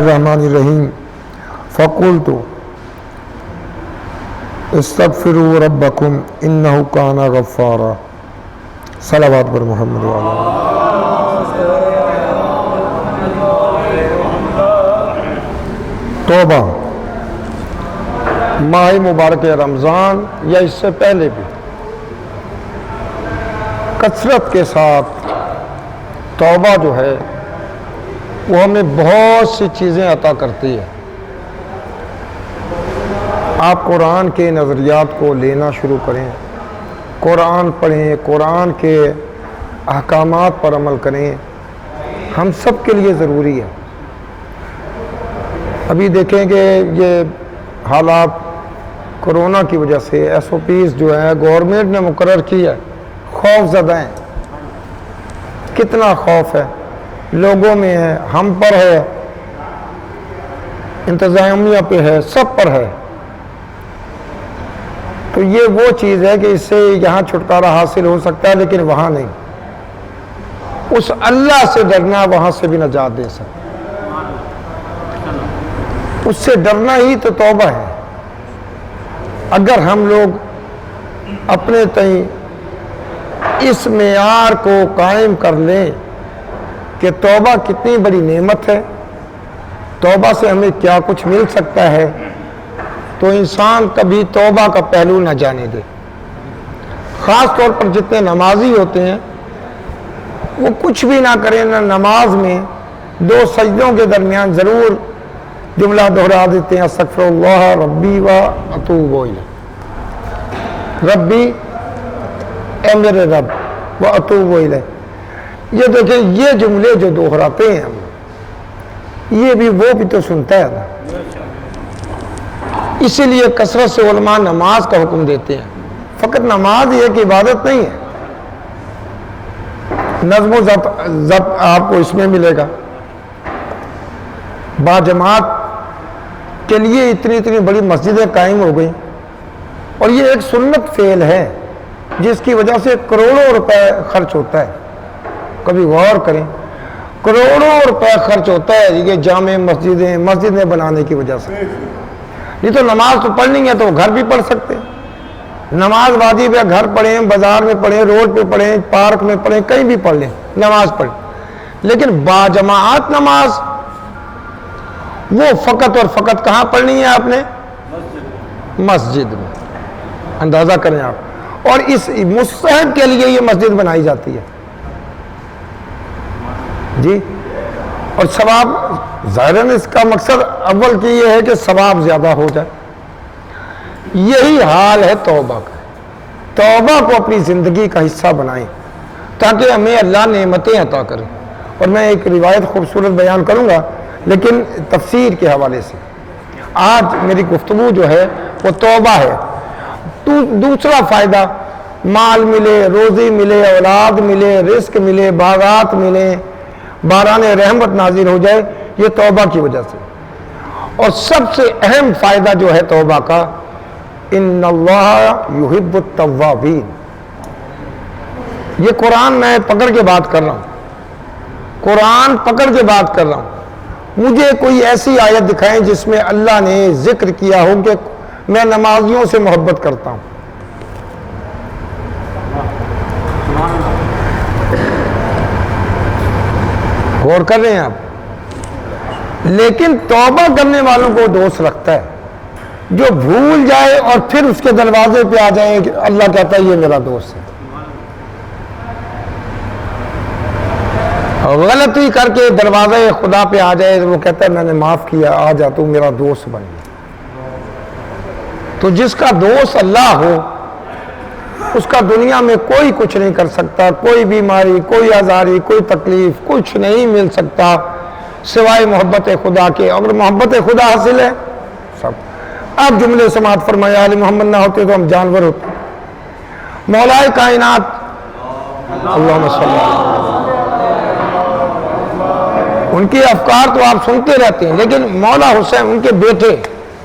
الرحمن الرحیم فقلت استغفروا ربکم انہ کان غفارا. صلوات بر محمد توبہ. ماہ مبارک رمضان یا اس سے پہلے بھی کثرت کے ساتھ توبہ جو ہے وہ ہمیں بہت سی چیزیں عطا کرتی ہے. آپ قرآن کے نظریات کو لینا شروع کریں، قرآن پڑھیں، قرآن کے احکامات پر عمل کریں، ہم سب کے لیے ضروری ہے. ابھی دیکھیں کہ یہ حالات کرونا کی وجہ سے ایس او پیز جو ہے گورنمنٹ نے مقرر کی ہے، خوف زدہ ہیں. کتنا خوف ہے لوگوں میں ہے، ہم پر ہے، انتظامیہ پہ ہے، سب پر ہے. تو یہ وہ چیز ہے کہ اس سے یہاں چھٹکارا حاصل ہو سکتا ہے لیکن وہاں نہیں. اس اللہ سے ڈرنا وہاں سے بھی نجات دے سکتا. اس سے ڈرنا ہی تو توبہ ہے. اگر ہم لوگ اپنے تئیں اس معیار کو قائم کر لیں کہ توبہ کتنی بڑی نعمت ہے، توبہ سے ہمیں کیا کچھ مل سکتا ہے، تو انسان کبھی توبہ کا پہلو نہ جانے دے. خاص طور پر جتنے نمازی ہوتے ہیں وہ کچھ بھی نہ کریں، نہ نماز میں دو سجدوں کے درمیان ضرور جملہ دہرا دیتے ہیں، استغفر اللہ ربی و اتوب الیہ. ربی اے میرے رب و اتوب الیہ. یہ دیکھیں یہ جملے جو دہراتے ہیں ہم، یہ بھی وہ بھی تو سنتا ہے نا. اسی لیے کثرت سے علماء نماز کا حکم دیتے ہیں. فقط نماز یہ کہ عبادت نہیں ہے، نظم و ضبط آپ کو اس میں ملے گا. باجماعت کے لیے اتنی بڑی مسجدیں قائم ہو گئیں، اور یہ ایک سنت فعل ہے جس کی وجہ سے کروڑوں روپے خرچ ہوتا ہے. کبھی غور کریں، کروڑوں روپے خرچ ہوتا ہے یہ جامع مسجدیں بنانے کی وجہ سے. نہیں تو نماز تو پڑھنی ہے تو گھر بھی پڑھ سکتے. نماز واجب ہے، گھر پڑھیں، بازار میں پڑھیں، روڈ پہ پڑھیں، پارک میں پڑھیں، کہیں بھی پڑھ لیں، نماز پڑھیں. لیکن باجماعت نماز وہ فقط اور فقط کہاں پڑھنی ہے آپ نے؟ مسجد میں. اندازہ کریں آپ. اور اس مستحب کے لیے یہ مسجد بنائی جاتی ہے جی. اور ثواب ظاہراً اس کا مقصد اول کی یہ ہے کہ ثواب زیادہ ہو جائے. یہی حال ہے توبہ کا. توبہ کو اپنی زندگی کا حصہ بنائیں تاکہ ہمیں اللہ نعمتیں عطا کرے. اور میں ایک روایت خوبصورت بیان کروں گا لیکن تفسیر کے حوالے سے. آج میری گفتگو جو ہے وہ توبہ ہے. دوسرا فائدہ، مال ملے، روزی ملے، اولاد ملے، رزق ملے، باغات ملے، باران رحمت نازل ہو جائے، یہ توبہ کی وجہ سے. اور سب سے اہم فائدہ جو ہے توبہ کا، ان اللہ یحب التوابین. یہ قرآن میں پکڑ کے بات کر رہا ہوں، قرآن پکڑ کے بات کر رہا ہوں. مجھے کوئی ایسی آیت دکھائیں جس میں اللہ نے ذکر کیا ہو کہ میں نمازیوں سے محبت کرتا ہوں. غور کر رہے ہیں آپ. لیکن توبہ کرنے والوں کو دوست رکھتا ہے. جو بھول جائے اور پھر اس کے دروازے پہ آ جائیں کہ اللہ کہتا ہے یہ میرا دوست ہے. غلطی کر کے دروازے خدا پہ آ جائے، وہ کہتا ہے میں نے معاف کیا، آ جا تو میرا دوست بن گیا. تو جس کا دوست اللہ ہو اس کا دنیا میں کوئی کچھ نہیں کر سکتا. کوئی بیماری، کوئی آزاری، کوئی تکلیف، کچھ نہیں مل سکتا سوائے محبت خدا کے. اگر محبت خدا حاصل ہے سب. اب جملے سماعت فرمایا، علی محمد نہ ہوتے تو ہم جانور ہوتے. مولا کائنات اللہم صلی اللہ، ان کے افکار تو آپ سنتے رہتے ہیں، لیکن مولا حسین، ان کے بیٹے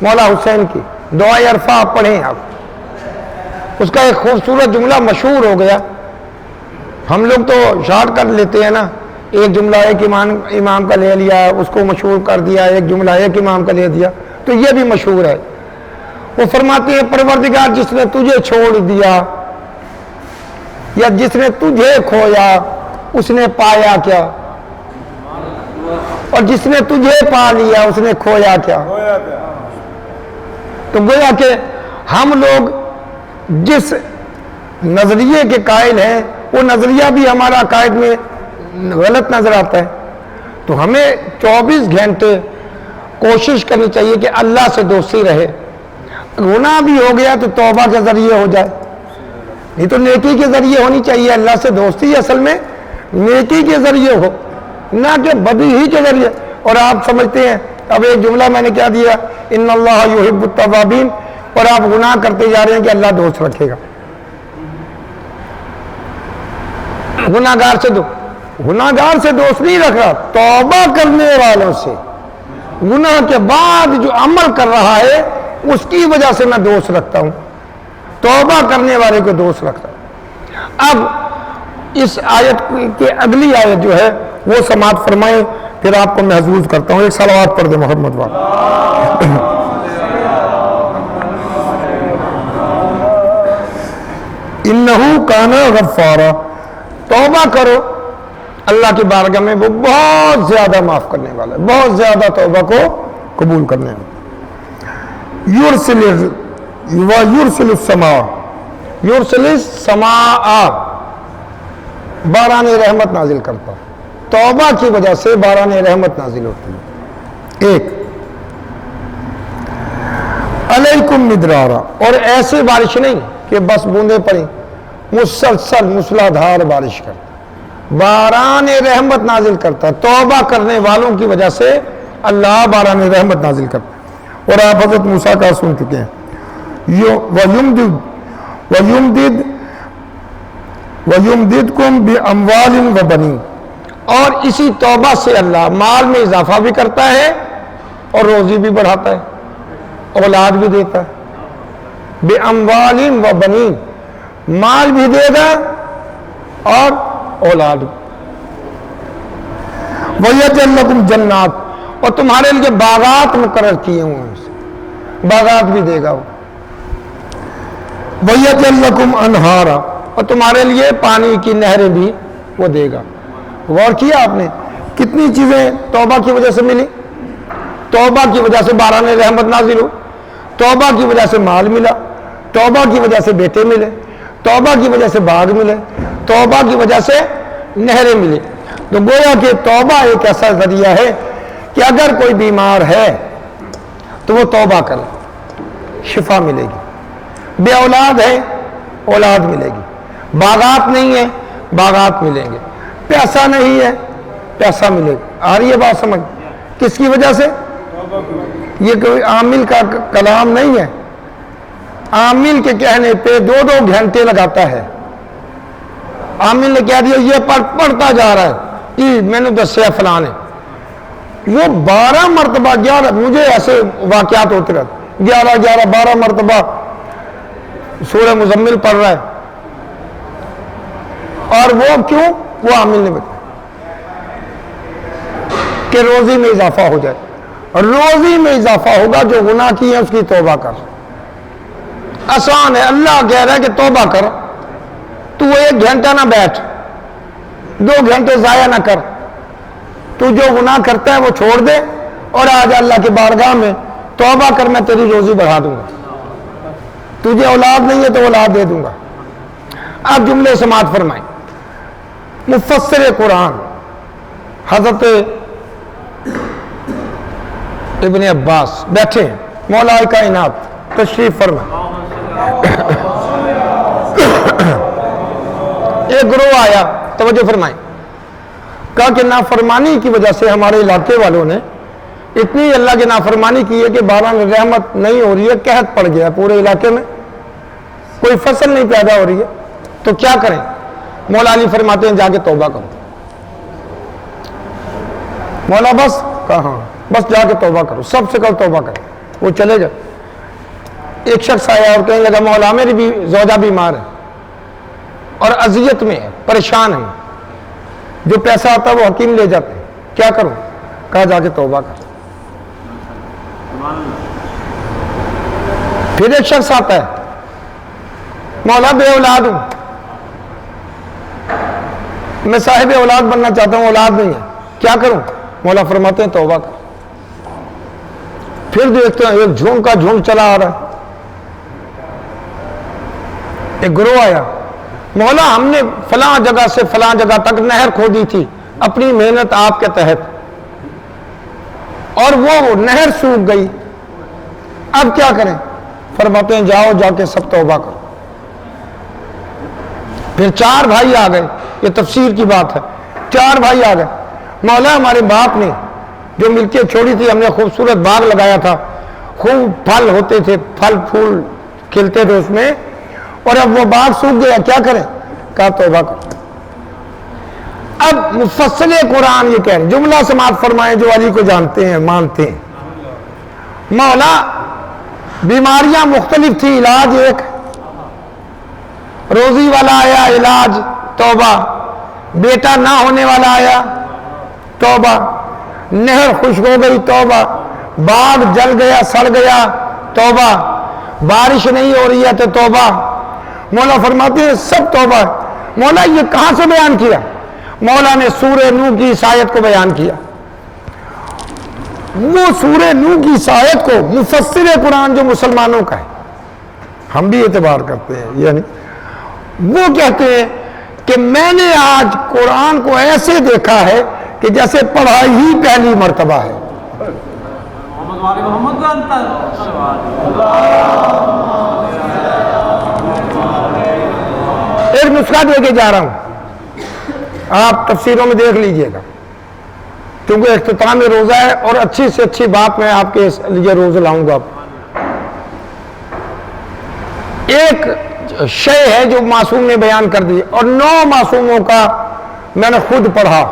مولا حسین کی دعائے عرفہ آپ پڑھیں. آپ اس کا ایک خوبصورت جملہ مشہور ہو گیا. ہم لوگ تو شارٹ کٹ لیتے ہیں نا ایک جملہ ایک امام کا لے لیا، اس کو مشہور کر دیا، ایک جملہ ایک امام کا لے دیا، تو یہ بھی مشہور ہے۔ وہ فرماتے ہیں پروردگار جس نے تجھے چھوڑ دیا یا جس نے تجھے کھویا اس نے پایا کیا، اور جس نے تجھے پا لیا اس نے کھویا کیا۔ تو گویا کہ ہم لوگ جس نظریے کے قائل ہیں وہ نظریہ بھی ہمارا عقائد میں غلط نظر آتا ہے، تو ہمیں 24 گھنٹے کوشش کرنی چاہیے کہ اللہ سے دوستی رہے۔ گناہ بھی ہو گیا تو توبہ کے ذریعے ہو جائے، نہیں تو نیکی کے ذریعے ہونی چاہیے۔ اللہ سے دوستی اصل میں نیکی کے ذریعے ہو، نہ کہ بدی ہی کے ذریعے۔ اور آپ سمجھتے ہیں، اب ایک جملہ میں نے کیا دیا، ان اللہ یحب التوابین، اور آپ گناہ کرتے جا رہے ہیں کہ اللہ دوست رکھے گا۔ گناہگار سے دوست نہیں رکھ رہا، توبہ کرنے والوں سے، گناہ کے بعد جو عمل کر رہا ہے اس کی وجہ سے میں دوست رکھتا ہوں، توبہ کرنے والے کو دوست رکھتا ہوں۔ اب اس آیت کے اگلی آیت جو ہے وہ سماعت فرمائیں، پھر آپ کو محظوظ کرتا ہوں۔ ایک صلوات پڑھ دے محمد والا۔ انہو کان غفارا، توبہ کرو اللہ کی بارگاہ میں، وہ بہت زیادہ معاف کرنے والا ہے، بہت زیادہ توبہ کو قبول کرنے والا۔ یرسل السماء، یرسل السماء، باران رحمت نازل کرتا، توبہ کی وجہ سے باران رحمت نازل ہوتی ہے۔ ایک علیکم مدرارا، اور ایسے بارش نہیں کہ بس بوندیں پڑیں، مسلسل موسلادھار بارش کرتا، باران رحمت نازل کرتا، توبہ کرنے والوں کی وجہ سے اللہ باران رحمت نازل کرتا۔ اور آپ حضرت موسیٰ کا سن چکے ہیں، وَيُمْدِدْكُمْ بِأَمْوَالٍ وَبَنِينَ، اور اسی توبہ سے اللہ مال میں اضافہ بھی کرتا ہے اور روزی بھی بڑھاتا ہے، اولاد بھی دیتا ہے۔ بِأَمْوَالٍ وَبَنِينَ، مال بھی دے گا اور اولاد۔ وَيَجْعَلْ لَكُمْ جَنَّاتٍ، اور تمہارے لیے باغات مقرر کیے ہوئے ہیں، باغات بھی دے گا وہ۔ وَيَجْعَلْ لَكُمْ أَنْهَارًا، اور تمہارے لیے پانی کی نہریں بھی وہ دے گا۔ غور کیا آپ نے کتنی چیزیں توبہ کی وجہ سے ملی؟ توبہ کی وجہ سے باران رحمت نازل ہو، توبہ کی وجہ سے مال ملا، توبہ کی وجہ سے بیٹے ملے، توبہ کی وجہ سے باغ ملے، توبہ کی وجہ سے نہریں ملے۔ تو گویا کہ توبہ ایک ایسا ذریعہ ہے کہ اگر کوئی بیمار ہے تو وہ توبہ کرے، شفا ملے گی۔ بے اولاد ہے، اولاد ملے گی۔ باغات نہیں ہے، باغات ملیں گے۔ پیسہ نہیں ہے، پیسہ ملے گا۔ آ رہی ہے بات سمجھ؟ کس کی وجہ سے؟ یہ کوئی عامل کا کلام نہیں ہے، عامل کے کہنے پہ 2 گھنٹے لگاتا ہے۔ عامل نے کہہ دیا یہ پڑھتا جا رہا ہے، میں نے دسیا فلاں نے، وہ 12 مرتبہ 11، مجھے ایسے واقعات ہوتے رہتے، 11 12 مرتبہ سورہ مزمل پڑھ رہا ہے، اور وہ کیوں؟ وہ عامل نے بتایا کہ روزی میں اضافہ ہو جائے، اور روزی میں اضافہ ہوگا جو گناہ کی ہے اس کی توبہ کر۔ آسان ہے، اللہ کہہ رہا ہے کہ توبہ کر، تو وہ 1 گھنٹہ نہ بیٹھ، 2 گھنٹے ضائع نہ کر، تو جو گناہ کرتا ہے وہ چھوڑ دے اور آج اللہ کی بارگاہ میں توبہ کر، میں تیری روزی بڑھا دوں گا۔ تجھے اولاد نہیں ہے تو اولاد دے دوں گا۔ آپ جملے سماعت فرمائیں۔ مفسر قرآن حضرت ابن عباس بیٹھے ہیں، مولا کائنات تشریف فرمائیں۔ ایک گروہ آیا، توجہ فرمائیں، کہا کہ نافرمانی کی وجہ سے ہمارے علاقے والوں نے اتنی اللہ کی نافرمانی کی ہے کہ باران رحمت نہیں ہو رہی ہے، قحط پڑ گیا پورے علاقے میں، کوئی فصل نہیں پیدا ہو رہی ہے، تو کیا کریں؟ مولا علی فرماتے ہیں جا کے توبہ کرو۔ مولا بس کہاں، بس جا کے توبہ کرو، سب سے کل توبہ کرو۔ وہ چلے گئے۔ ایک شخص آیا اور کہنے لگا مولا میری بھی زوجہ بیمار ہے اور اذیت میں ہے، پریشان ہے، جو پیسہ آتا ہے وہ حکیم لے جاتے ہیں، کیا کروں؟ کہا جا کے توبہ کر۔ پھر ایک شخص آتا ہے، مولا بے اولاد ہوں، میں صاحب اولاد بننا چاہتا ہوں، اولاد نہیں ہے، کیا کروں؟ مولا فرماتے ہیں توبہ کر۔ پھر دیکھتے ہیں ایک جھونک کا جھونک چلا آ رہا ہے، ایک گروہ آیا، مولا ہم نے فلاں جگہ سے فلاں جگہ تک نہر کھودی تھی اپنی محنت آپ کے تحت، اور وہ نہر سوکھ گئی، اب کیا کریں؟ فرماتے ہیں جاؤ جا کے سب توبہ کرو۔ پھر 4 بھائی آ گئے، یہ تفسیر کی بات ہے، 4 بھائی آ گئے، مولا ہمارے باپ نے جو ملکیں چھوڑی تھی، ہم نے خوبصورت باغ لگایا تھا، خوب پھل ہوتے تھے، پھل پھول کھلتے تھے اس میں، اور اب وہ باغ سوکھ گیا، کیا کریں؟ کہا توبہ کرو۔ اب مفصل قرآن یہ کہہ رہے ہیں، جملہ سماعت فرمائیں جو علی کو جانتے ہیں مانتے ہیں، مولا بیماریاں مختلف تھی، علاج ایک، روزی والا آیا علاج توبہ، بیٹا نہ ہونے والا آیا توبہ، نہر خشک ہو گئی توبہ، باغ جل گیا سڑ گیا توبہ، بارش نہیں ہو رہی ہے تو توبہ۔ مولا فرماتے ہیں سب توبہ۔ مولا یہ کہاں سے بیان کیا؟ مولا نے سورہ نوح کی اس آیت کو بیان کیا۔ وہ سورہ نوح کی اس آیت کو مفسر قرآن جو مسلمانوں کا ہے، ہم بھی اعتبار کرتے ہیں، یعنی وہ کہتے ہیں کہ میں نے آج قرآن کو ایسے دیکھا ہے کہ جیسے پڑھائی ہی پہلی مرتبہ ہے۔ ایک نسخہ دے کے جا رہا ہوں، آپ تفسیروں میں دیکھ لیجئے گا، کیونکہ اختتام روزہ ہے اور اچھی سے اچھی بات میں آپ کے لیے روز لاؤں گا۔ ایک شے ہے جو معصوم نے بیان کر دی، اور 9 معصوموں کا میں نے خود پڑھا،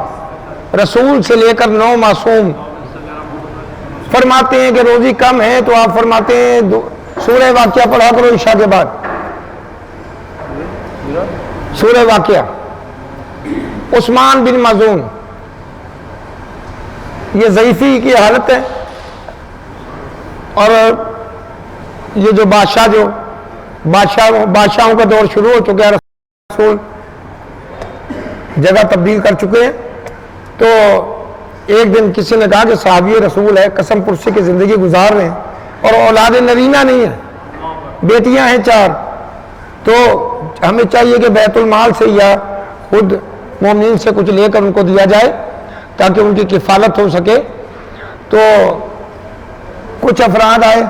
رسول سے لے کر 9 معصوم فرماتے ہیں کہ روزی کم ہے تو آپ فرماتے ہیں سورہ واقعہ پڑھا کرو عشاء کے بعد، سورہ واقعہ۔ عثمان بن مظعون، یہ ضعیفی کی حالت ہے، اور یہ جو بادشاہوں کا دور شروع ہو چکا ہے، رسول جگہ تبدیل کر چکے ہیں، تو ایک دن کسی نے کہا کہ صحابی رسول ہے، قسم پرسی کی زندگی گزار رہے ہیں اور اولاد نرینہ نہیں ہے، بیٹیاں ہیں 4، تو ہمیں چاہیے کہ بیت المال سے یا خود مومنین سے کچھ لے کر ان کو دیا جائے تاکہ ان کی کفالت ہو سکے۔ تو کچھ افراد آئے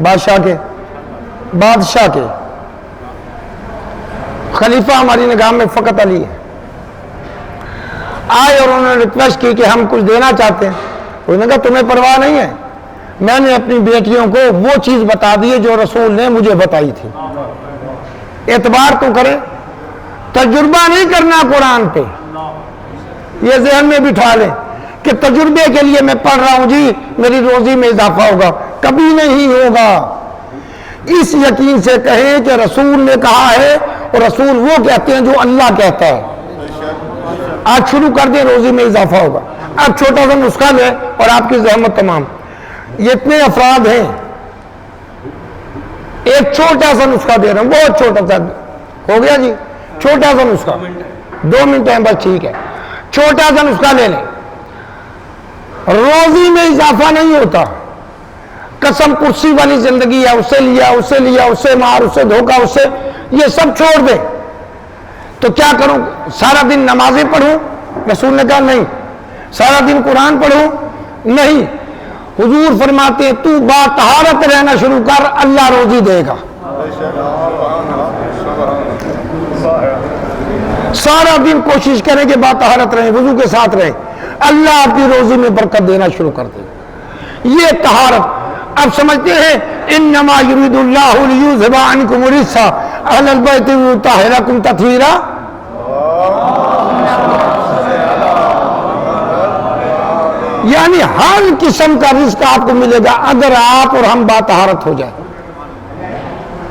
بادشاہ کے، خلیفہ ہماری نگاہ میں فقط علی ہے، آئے اور انہوں نے ریکویسٹ کی کہ ہم کچھ دینا چاہتے ہیں۔ انہوں نے کہا تمہیں پرواہ نہیں ہے، میں نے اپنی بیٹیوں کو وہ چیز بتا دی جو رسول نے مجھے بتائی تھی۔ اعتبار تو کریں، تجربہ نہیں کرنا قرآن پہ، یہ ذہن میں بٹھا لیں کہ تجربے کے لیے میں پڑھ رہا ہوں جی میری روزی میں اضافہ ہوگا، کبھی نہیں ہوگا۔ اس یقین سے کہیں کہ رسول نے کہا ہے، اور رسول وہ کہتے ہیں جو اللہ کہتا ہے۔ آج شروع کر دیں روزی میں اضافہ ہوگا۔ اب چھوٹا سا نسخہ لیں اور آپ کی زحمت تمام۔ یہ اتنے افراد ہیں، ایک چھوٹا سا نسخہ دے رہا ہوں، بہت چھوٹا سا، ہو گیا جی، چھوٹا سا نسخہ، 2 منٹ ہیں بس، ٹھیک ہے، چھوٹا سا نسخہ لے لیں۔ روزی میں اضافہ نہیں ہوتا، قسم کرسی والی زندگی ہے، اسے لیا اسے مار، اسے دھوکا، اسے، یہ سب چھوڑ دیں۔ تو کیا کروں؟ سارا دن نمازیں پڑھوں؟ رسول نے کہا نہیں۔ سارا دن قرآن پڑھوں؟ نہیں۔ حضور فرماتے ہیں تو باطہارت رہنا شروع کر، اللہ روزی دے گا۔ سارا دن کوشش کریں کہ باطہارت رہیں، وضو کے ساتھ رہیں، اللہ آپ کی روزی میں برکت دینا شروع کر دے گا۔ یہ طہارت اب سمجھتے ہیں، انما یرید اللہ لیذھب عنکم الرجس اہل البیت ویطہرکم تطہیرا۔ یعنی ہر قسم کا رزق آپ کو ملے گا اگر آپ اور ہم باطہارت ہو جائیں۔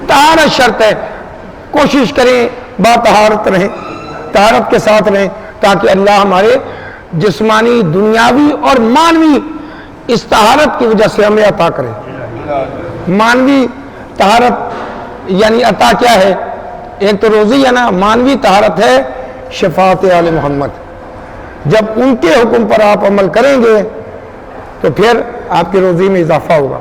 طہارت شرط ہے، کوشش کریں باطہارت رہیں، طہارت کے ساتھ رہیں۔ تاکہ اللہ ہمارے جسمانی، دنیاوی اور مانوی اس طہارت کی وجہ سے ہمیں عطا کرے۔ مانوی طہارت یعنی عطا کیا ہے؟ ایک تو روزی ہے نا، مانوی طہارت ہے شفاعت آل محمد۔ جب ان کے حکم پر آپ عمل کریں گے تو پھر آپ کی روزی میں اضافہ ہوگا۔